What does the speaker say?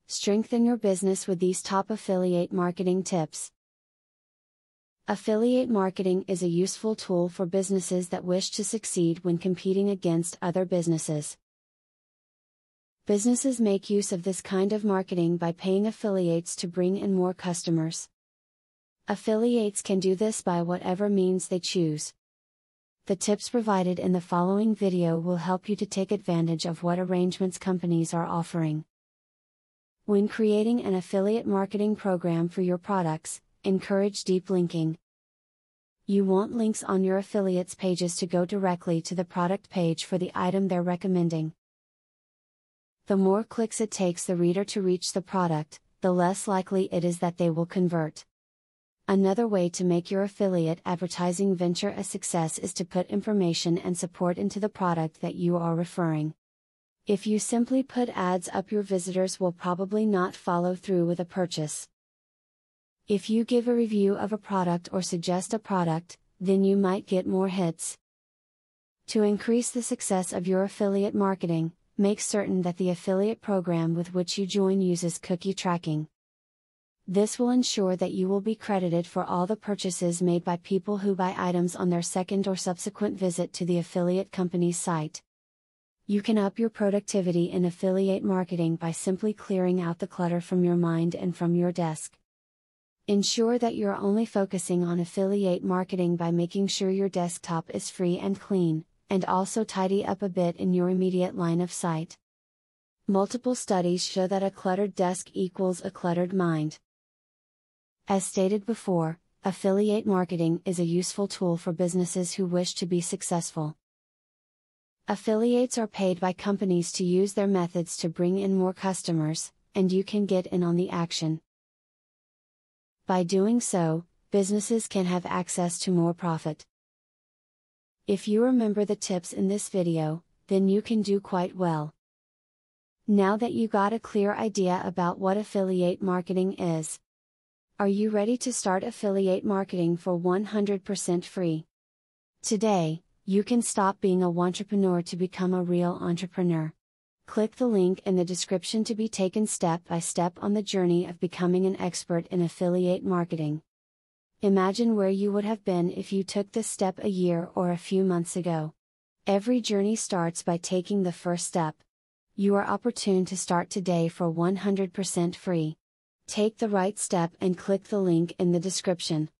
Strengthen your business with these top affiliate marketing tips. Affiliate marketing is a useful tool for businesses that wish to succeed when competing against other businesses. Businesses make use of this kind of marketing by paying affiliates to bring in more customers. Affiliates can do this by whatever means they choose. The tips provided in the following video will help you to take advantage of what arrangements companies are offering. When creating an affiliate marketing program for your products, encourage deep linking. You want links on your affiliates' pages to go directly to the product page for the item they're recommending. The more clicks it takes the reader to reach the product, the less likely it is that they will convert. Another way to make your affiliate advertising venture a success is to put information and support into the product that you are referring. If you simply put ads up, your visitors will probably not follow through with a purchase. If you give a review of a product or suggest a product, then you might get more hits. To increase the success of your affiliate marketing, make certain that the affiliate program with which you join uses cookie tracking. This will ensure that you will be credited for all the purchases made by people who buy items on their second or subsequent visit to the affiliate company's site. You can up your productivity in affiliate marketing by simply clearing out the clutter from your mind and from your desk. Ensure that you're only focusing on affiliate marketing by making sure your desktop is free and clean, and also tidy up a bit in your immediate line of sight. Multiple studies show that a cluttered desk equals a cluttered mind. As stated before, affiliate marketing is a useful tool for businesses who wish to be successful. Affiliates are paid by companies to use their methods to bring in more customers, and you can get in on the action. By doing so, businesses can have access to more profit. If you remember the tips in this video, then you can do quite well. Now that you got a clear idea about what affiliate marketing is, are you ready to start affiliate marketing for 100% free? Today, you can stop being a wantrepreneur to become a real entrepreneur. Click the link in the description to be taken step by step on the journey of becoming an expert in affiliate marketing. Imagine where you would have been if you took this step a year or a few months ago. Every journey starts by taking the first step. You are opportune to start today for 100% free. Take the right step and click the link in the description.